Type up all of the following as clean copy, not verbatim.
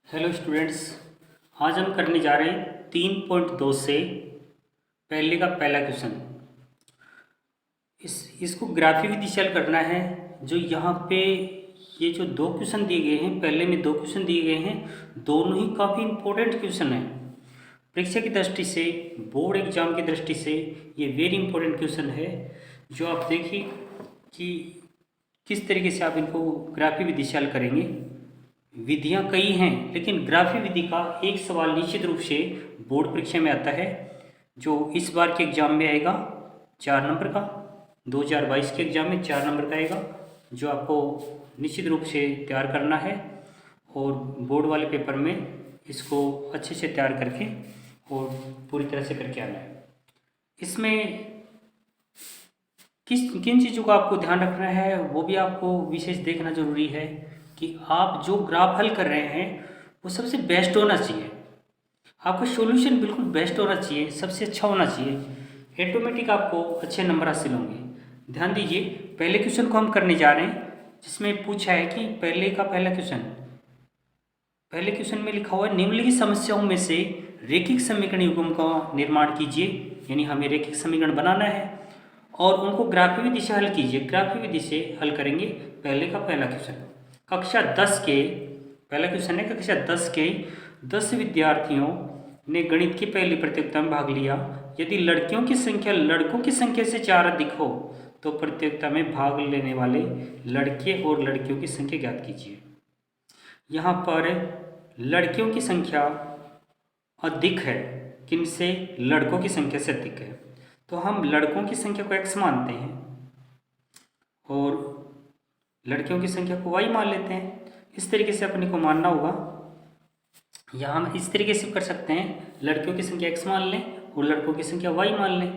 Hello students. आज हम करने जा रहे हैं 3.2 से पहले का पहला क्वेश्चन। इसको ग्राफी विधि से हल करना है। जो यहाँ पे ये जो दो क्वेश्चन दिए गए हैं, पहले में दो क्वेश्चन दिए गए हैं, दोनों ही काफ़ी इंपॉर्टेंट क्वेश्चन हैं। परीक्षा की दृष्टि से, बोर्ड एग्जाम की दृष्टि से ये वेरी इंपॉर्टेंट क्वेश्चन है। जो आप देखिए कि किस तरीके से आप इनको ग्राफी विधि से हल करेंगे। विधियां कई हैं, लेकिन ग्राफी विधि का एक सवाल निश्चित रूप से बोर्ड परीक्षा में आता है, जो इस बार के एग्जाम में आएगा 4 नंबर का। 2022 के एग्जाम में 4 नंबर का आएगा, जो आपको निश्चित रूप से तैयार करना है और बोर्ड वाले पेपर में इसको अच्छे से तैयार करके और पूरी तरह से करके आना है। इसमें किन चीज़ों का आपको ध्यान रखना है वो भी आपको विशेष देखना जरूरी है कि आप जो ग्राफ हल कर रहे हैं वो सबसे बेस्ट होना चाहिए। आपका सॉल्यूशन बिल्कुल बेस्ट होना चाहिए, सबसे अच्छा होना चाहिए। ऑटोमेटिक आपको अच्छे नंबर हासिल होंगे। ध्यान दीजिए, पहले क्वेश्चन को हम करने जा रहे हैं, जिसमें पूछा है कि पहले का पहला क्वेश्चन में लिखा हुआ है, निम्नलिखित समस्याओं में से रेखिक समीकरण युग्म का निर्माण कीजिए। यानी हमें रेखिक समीकरण बनाना है और उनको ग्राफी विधि से हल कीजिए। ग्राफी विधि से हल करेंगे पहले का पहला क्वेश्चन। कक्षा 10 के पहला क्वेश्चन है, कक्षा 10 के 10 विद्यार्थियों ने गणित की पहली प्रतियोगिता में भाग लिया। यदि लड़कियों की संख्या लड़कों की संख्या से 4 अधिक हो तो प्रतियोगिता में भाग लेने वाले लड़के और लड़कियों की संख्या ज्ञात कीजिए। यहाँ पर लड़कियों की संख्या अधिक है, किनसे? लड़कों की संख्या से अधिक है, तो हम लड़कों की संख्या को x मानते हैं और लड़कियों की संख्या को y मान लेते हैं। इस तरीके से अपने को मानना होगा। या हम इस तरीके से कर सकते हैं, लड़कियों की संख्या x मान लें और लड़कों की संख्या y मान लें।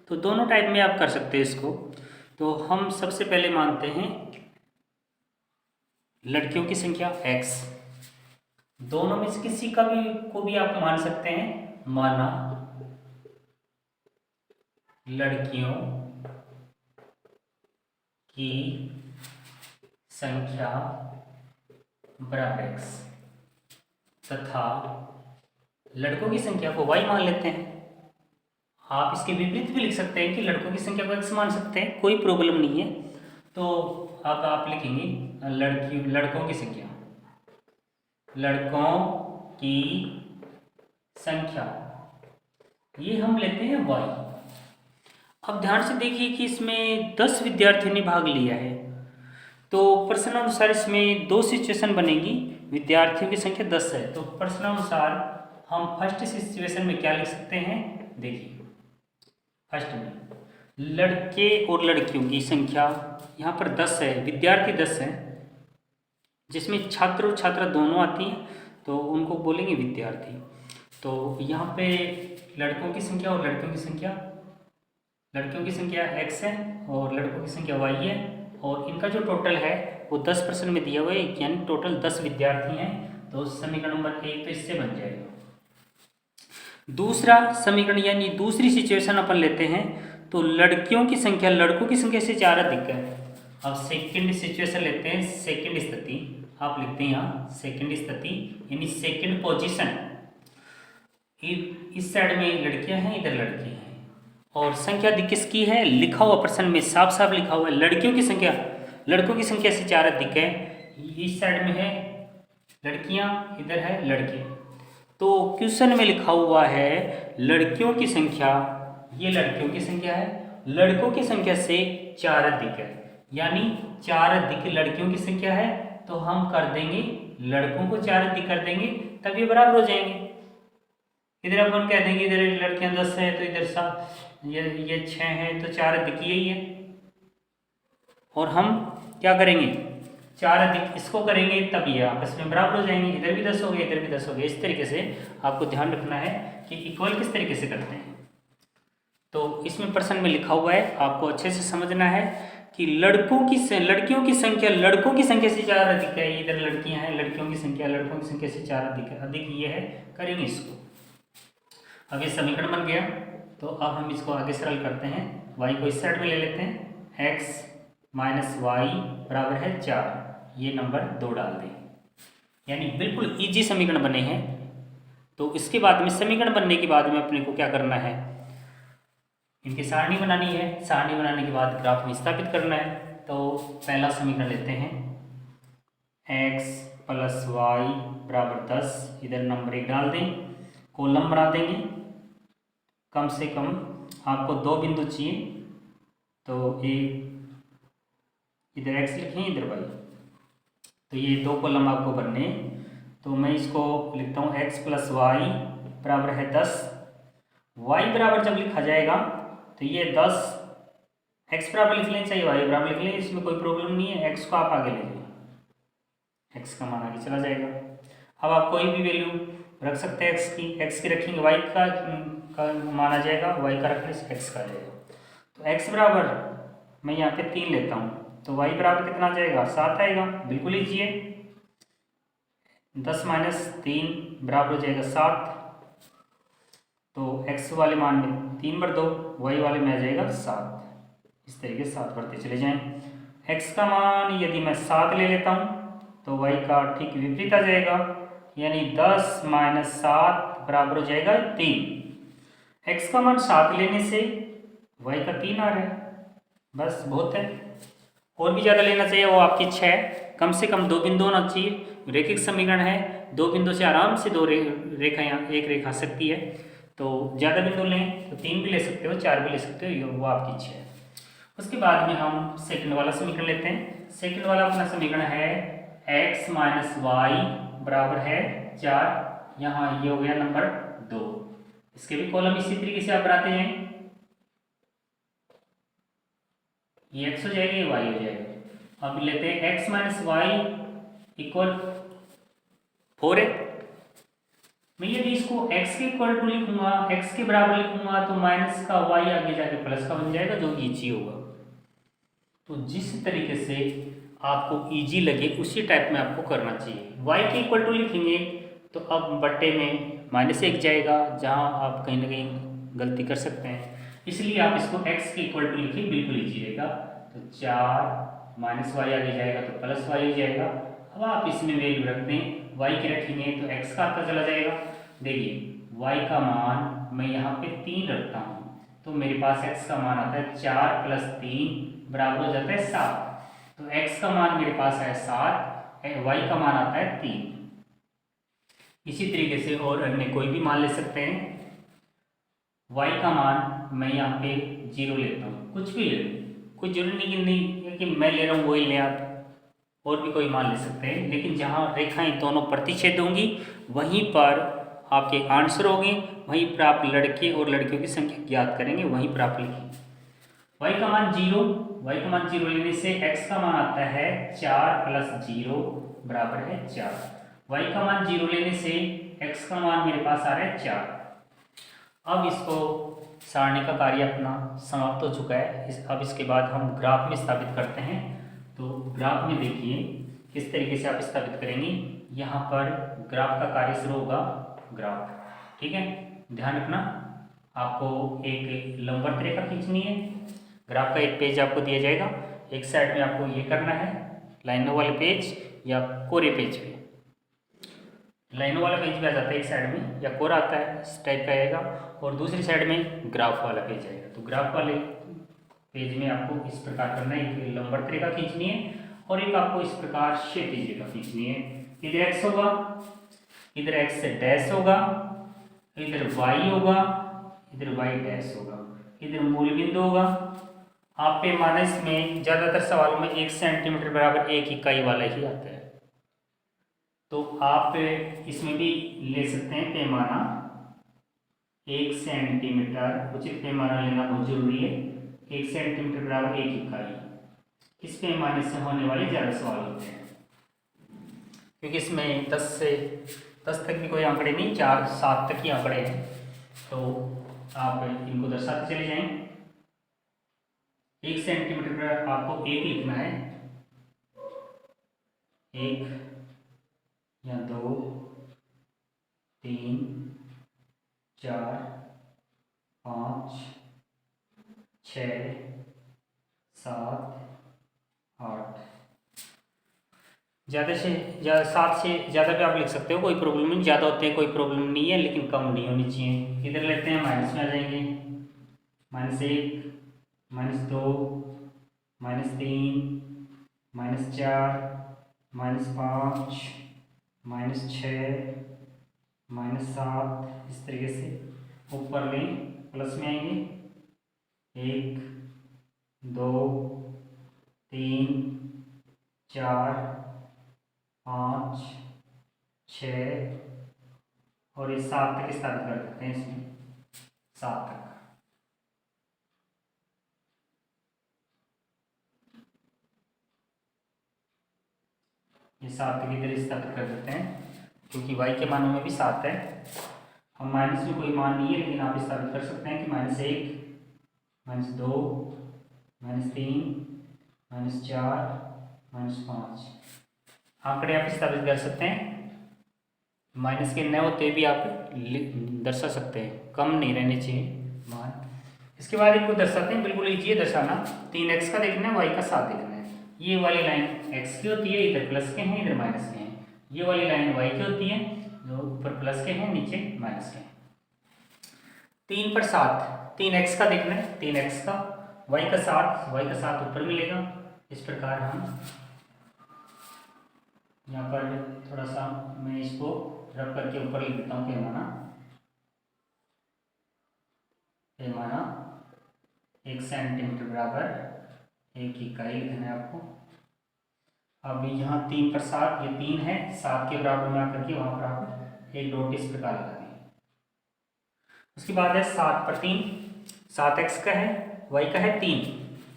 तो दोनों टाइप में आप कर सकते हैं इसको। तो हम सबसे पहले मानते हैं लड़कियों की संख्या x। दोनों में से किसी का भी को भी आप मान सकते हैं। माना लड़कियों की संख्या बराबर x तथा लड़कों की संख्या को y मान लेते हैं। आप इसके विपरीत भी लिख सकते हैं कि लड़कों की संख्या को x मान सकते हैं, कोई प्रॉब्लम नहीं है। तो अब आप लिखेंगे लड़कों की संख्या, लड़कों की संख्या, ये हम लेते हैं y। अब ध्यान से देखिए कि इसमें 10 विद्यार्थियों ने भाग लिया है, तो प्रश्नानुसार इसमें दो सिचुएशन बनेगी। विद्यार्थियों की संख्या 10 है, तो प्रश्नानुसार हम फर्स्ट सिचुएशन में क्या लिख सकते हैं? देखिए, फर्स्ट में लड़के और लड़कियों की संख्या यहाँ पर 10 है, विद्यार्थी 10 है, जिसमें छात्र और छात्रा दोनों आती हैं, तो उनको बोलेंगे विद्यार्थी। तो यहाँ पे लड़कों की संख्या और लड़कियों की संख्या x है और लड़कों की संख्या y है, और इनका जो टोटल है वो 10% में दिया हुआ है, यानी टोटल 10 विद्यार्थी हैं। तो समीकरण नंबर 1 तो इससे बन जाएगा। दूसरा समीकरण यानी दूसरी सिचुएशन अपन लेते हैं, तो लड़कियों की संख्या लड़कों की संख्या से 4 अधिक है। अब सेकंड सिचुएशन लेते हैं, सेकंड स्थिति आप लिखते हैं यहाँ, सेकंड स्थिति यानी सेकंड पोजीशन। इस साइड में लड़कियां हैं, इधर लड़के हैं, और संख्या अधिक किसकी है? लिखा हुआ प्रश्न में साफ साफ लिखा हुआ है, लड़कियों की संख्या लड़कों की संख्या से 4 अधिक है। इस साइड में है लड़कियां, इधर है लड़के। तो क्वेश्चन में लिखा हुआ है लड़कियों की संख्या, ये लड़कियों की संख्या है, लड़कों की संख्या से 4 अधिक है, यानी 4 अधिक लड़कियों की संख्या है। तो हम कर देंगे लड़कों को 4 अधिक कर देंगे, तब ये बराबर हो जाएंगे। इधर अपन कह देंगे इधर लड़कियां 10 है तो इधर 7, ये 6 है तो 4 अधिक यही है। और हम क्या करेंगे? 4 अधिक इसको करेंगे, तब ये आपस में बराबर हो जाएंगे। इधर भी 10 हो गए, इधर भी 10 हो गए। इस तरीके से आपको ध्यान रखना है कि इक्वल किस तरीके से करते हैं। तो इसमें प्रश्न में लिखा हुआ है, आपको अच्छे से समझना है कि लड़कियों की संख्या लड़कों की संख्या से 4 अधिक है। इधर लड़कियां हैं, लड़कियों की संख्या लड़कों की संख्या से 4 अधिक है, अधिक ये है, करेंगे इसको। अब ये समीकरण बन गया, तो अब हम इसको आगे सरल करते हैं। y को इस साइड में ले लेते हैं, x - y बराबर है 4, ये नंबर 2 डाल दें। यानी बिल्कुल इजी समीकरण बने हैं। तो इसके बाद में समीकरण बनने के बाद में अपने को क्या करना है, इनकी सारणी बनानी है। सारणी बनाने के बाद ग्राफ में स्थापित करना है। तो पहला समीकरण लेते हैं, x + y = 10, इधर नंबर 1 डाल दें, कॉलम बना देंगे। कम से कम आपको 2 बिंदु चाहिए, तो इधर x लिखें, इधर y। तो ये 2 कॉलम आपको भरने। तो मैं इसको लिखता हूँ x + y = 10। y बराबर जब लिखा जाएगा तो ये 10, x बराबर लिख लें चाहे y बराबर लिख लें, इसमें कोई प्रॉब्लम नहीं है। x को आप आगे ले जाइए, x का मान आगे चला जाएगा। अब आप कोई भी वैल्यू रख सकते हैं x की रखेंगे, y का मान आ जाएगा, y का रखने से x का आ जाएगा। तो x बराबर मैं यहाँ पे 3 लेता हूँ, तो y बराबर कितना आ जाएगा, 7 आएगा। बिल्कुल ईजी है। 10 - 3 बराबर हो जाएगा 7। तो x वाले मान में 3 भर दो, y वाले में आ जाएगा 7। इस तरीके से 7 भरते चले जाएं। x का मान यदि मैं 7 ले लेता हूँ तो y का ठीक विपरीत आ जाएगा, यानी 10 - 7 बराबर हो जाएगा 3। x का मान 7 लेने से y का 3 आ रहा है, बस बहुत है। और भी ज़्यादा लेना चाहिए, वो आपकी इच्छा है। कम से कम 2 बिंदु होना चाहिए। रेखिक समीकरण है, 2 बिंदु से आराम से 2 रेखा एक रेखा सकती है। तो ज़्यादा बिंदु लें तो 3 भी ले सकते हो, 4 भी ले सकते हो, वो आपकी इच्छा है। उसके बाद में हम सेकंड वाला समीकरण लेते हैं। सेकंड वाला अपना समीकरण है x - y = 4। यहाँ ये हो गया नंबर 2। इसके भी कॉलम इसी तरीके से आप बनाते जाएं। ये x हो जाएगा, ये y हो जाएगा। अब लेते हैं x - y = 4 है। मैं यदि इसको x के इक्वल टू लिखूंगा, x के बराबर लिखूंगा, तो माइनस का y आगे जाके प्लस का बन जाएगा, जो ईजी होगा। तो जिस तरीके से आपको इजी लगे उसी टाइप में आपको करना चाहिए। y के इक्वल टू लिखेंगे तो अब बट्टे में -1 जाएगा, जहां आप कहीं ना कहीं गलती कर सकते हैं, इसलिए आप इसको x के इक्वल टू लिखिए, बिल्कुल इजी रहेगा। तो 4 -y आगे जाएगा तो +y हो जाएगा। अब आप इसमें वैल्यू रख दें, y के रखेंगे तो x का आता चला जाएगा। देखिए y का मान मैं यहाँ पे 3 रखता हूँ, तो मेरे पास x का मान आता है 4 + 3 बराबर हो जाता है 7। तो x का मान मेरे पास है 7, y का मान आता है 3। इसी तरीके से और अन्य कोई भी मान ले सकते हैं। y का मान मैं यहाँ पे 0 लेता हूँ, कुछ भी ले लो, कोई जरूरी नहीं है कि मैं ले रहा हूँ वही ले आप, और भी कोई मान ले सकते हैं। लेकिन जहाँ रेखाएं दोनों प्रतिच्छेद होंगी वहीं पर आपके आंसर होंगे, वहीं पर आप लड़के और लड़कियों की संख्या ज्ञात करेंगे, वहीं पर आप लिखेंगे। y का मान 0, y का मान 0 लेने से x का मान आता है 4 + 0 बराबर है 4। y का मान 0 लेने से x का मान मेरे पास आ रहा है 4। अब इसको सारणी का कार्य अपना समाप्त हो चुका है। अब इसके बाद हम ग्राफ में स्थापित करते हैं। तो ग्राफ में देखिए किस तरीके से आप स्थापित करेंगे। यहाँ पर ग्राफ का कार्य शुरू होगा, ग्राफ, ठीक है। ध्यान रखना, आपको एक लंबवत रेखा खींचनी है। ग्राफ का एक पेज आपको दिया जाएगा, एक साइड में आपको ये करना है, लाइनों वाले पेज या कोरे पेज पे। लाइनों वाला पेज भी आ जाता है एक साइड में, या कोरा आता है, इस टाइप का आएगा, और दूसरी साइड में ग्राफ वाला पेज आएगा। तो ग्राफ वाले पेज में आपको इस प्रकार करना है, एक लंबवत रेखा खींचनी है और एक आपको इस प्रकार क्षैतिज रेखा खींचनी है। इधर x होगा, इधर x से डैश होगा, इधर y होगा, इधर y डैश होगा, इधर मूल बिंदु होगा। आप पैमाने में ज़्यादातर सवालों में 1 सेंटीमीटर बराबर 1 इकाई वाला ही आता है। तो आप इसमें भी ले सकते हैं पैमाना 1 सेंटीमीटर, उचित पैमाना लेना बहुत जरूरी है। 1 सेंटीमीटर बराबर 1 इकाई। इस पैमाने से होने वाले ज़्यादा सवाल होते हैं, क्योंकि इसमें 10 तक भी कोई आंकड़े नहीं, 4 7 तक ही आंकड़े हैं। तो आप इनको दर्शाते चले जाएं। 1 सेंटीमीटर पर आपको 1 लिखना है, 1 या 2 3 4 5 6 7 8। ज़्यादा से ज़्यादा 7 से ज़्यादा भी आप लिख सकते हो, कोई प्रॉब्लम नहीं। ज़्यादा होते हैं कोई प्रॉब्लम नहीं है, लेकिन कम नहीं होनी चाहिए। इधर लेते हैं माइनस में आ जाएंगे, -1, -2, -3, -4, -5, -6, -7, इस तरीके से ऊपर लें, प्लस में आएंगे 1, 2, 3, 4, 5, 6 और ये 7 तक स्थापित कर देते हैं इसमें, 7 तक। ये 7 तक इधर स्थापित कर देते हैं, क्योंकि y के मानों में भी 7 है। हम माइनस में कोई मान नहीं है, लेकिन आप स्थापित कर सकते हैं कि -1, -2, -3, -4, -5 आंकड़े आप स्थापित कर सकते हैं। माइनस के न होते भी आप दर्शा सकते हैं, कम नहीं रहने चाहिए मान। इसके बाद इनको दर्शाते हैं, बिल्कुल ईजी है दर्शाना। 3x का देखना है, y का 7 देखना है। ये वाली लाइन x की होती है, इधर प्लस के हैं, इधर माइनस के हैं। ये वाली लाइन y की होती है, जो ऊपर प्लस के हैं, नीचे माइनस के हैं। 3 पर 7, 3x का देखना है, 3x का, y का 7 ऊपर मिलेगा। इस प्रकार हम यहाँ पर थोड़ा सा मैं इसको रब करके ऊपर लिख देता हूँ, पैमाना 1 सेंटीमीटर बराबर 1 इकाई लिखना है आपको। अब यहाँ 3 पर 7, ये 3 है, 7 के बराबर में आकर के वहाँ पर आप एक डॉट इस प्रकार लगा देंगे। उसके बाद है 7 पर 3, 7x का है, y का है 3,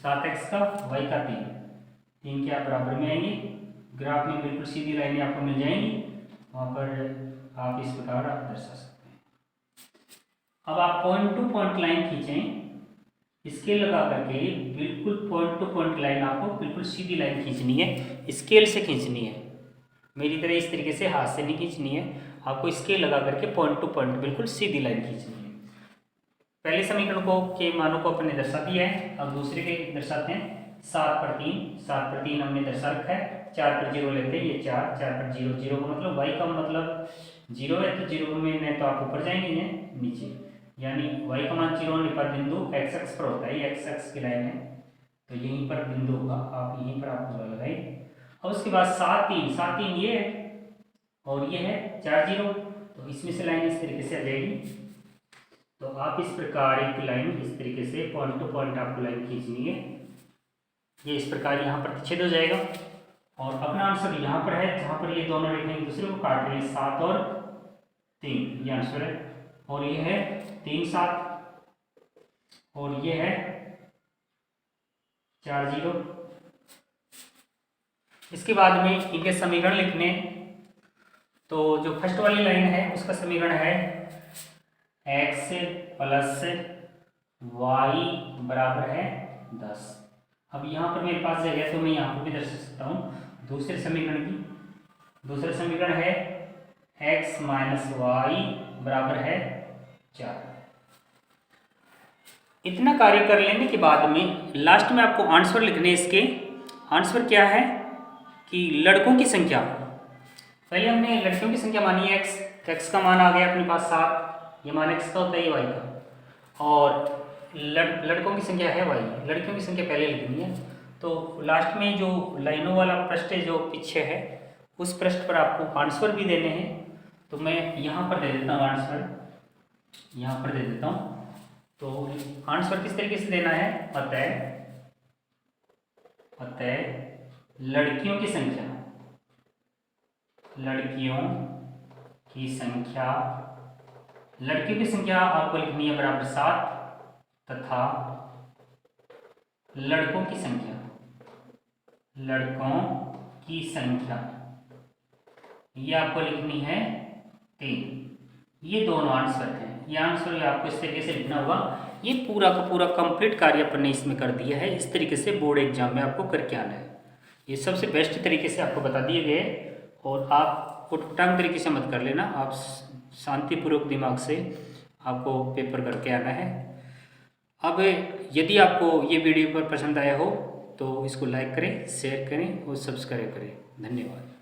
7x का, y का 3 के आप बराबर में आएंगे। ग्राफ में बिल्कुल सीधी लाइनें आपको मिल जाएंगी, वहाँ पर आप इस प्रकार आप दर्शा सकते हैं। अब आप पॉइंट टू पॉइंट लाइन खींचें, स्केल लगा करके बिल्कुल पॉइंट टू पॉइंट लाइन आपको बिल्कुल सीधी लाइन खींचनी है, स्केल से खींचनी है। मेरी तरह इस तरीके से हाथ से नहीं खींचनी है, आपको स्केल लगा करके पॉइंट टू पॉइंट बिल्कुल सीधी लाइन खींचनी है। पहले समीकरण को के मानों को अपने दर्शा दिया है, अब दूसरे के दर्शाते हैं। 7 पर 3 हमने दर्शा रखा है। 4 पर 0 लेते हैं, ये 4 पर 0, 0 का मतलब y का मतलब 0 है, तो 0 में न तो आप ऊपर जाएंगे न नीचे, यानी y का मान 0 होने पर बिंदु x अक्ष पर होता है, ये x अक्ष की लाइन है, तो यहीं पर बिंदु होगा, आप यहीं पर आप पूरा लगाइए। और उसके बाद 7 3 ये है और ये है 4 0, तो इसमें से लाइन इस तरीके से आ जाएगी। तो आप इस प्रकार एक लाइन इस तरीके से पॉइंट टू पॉइंट आपको लाइन खींचनी है। ये इस प्रकार यहाँ पर प्रतिच्छेद हो जाएगा और अपना आंसर यहाँ पर है, जहाँ पर ये दोनों रेखाएं एक दूसरे को काट रही हैं, 7 और 3, ये आंसर है। और ये है 3 7 और ये है 4 0। इसके बाद में इनके समीकरण लिखने, तो जो फर्स्ट वाली लाइन है उसका समीकरण है x प्लस y बराबर है 10। अब यहाँ पर मेरे पास जगह है, तो मैं यहाँ पर भी दर्शा सकता हूँ दूसरे समीकरण की। दूसरा समीकरण है x माइनस वाई बराबर है 4। इतना कार्य कर लेने के बाद में लास्ट में आपको आंसर लिखने। इसके आंसर क्या है कि लड़कों की संख्या, पहले हमने लड़कियों की संख्या मानी है x, तो x का मान आ गया अपने पास 7, ये मान x का होता है, ये y का, और लड़कों की संख्या है y, लड़कियों की संख्या पहले लिखनी है। तो लास्ट में जो लाइनों वाला पृष्ठ जो पीछे है, उस पृष्ठ पर आपको आंसर भी देने हैं। तो मैं यहाँ पर दे देता हूँ आंसर, यहाँ पर दे देता हूँ। तो आंसर किस तरीके से देना है, अतः लड़कियों की संख्या, लड़कियों की संख्या आपको लिखनी है बराबर 7 तथा लड़कों की संख्या ये आपको लिखनी है 3। ये दोनों आंसर हैं, ये आंसर आपको इस तरीके से लिखना होगा। ये पूरा का पूरा कंप्लीट कार्य अपन ने इसमें कर दिया है। इस तरीके से बोर्ड एग्जाम में आपको करके आना है। ये सबसे बेस्ट तरीके से आपको बता दिए गए, और आप उटपटांग तरीके से मत कर लेना, आप शांतिपूर्वक दिमाग से आपको पेपर करके आना है। अब यदि आपको ये वीडियो पर पसंद आया हो तो इसको लाइक करें, शेयर करें और सब्सक्राइब करें। धन्यवाद।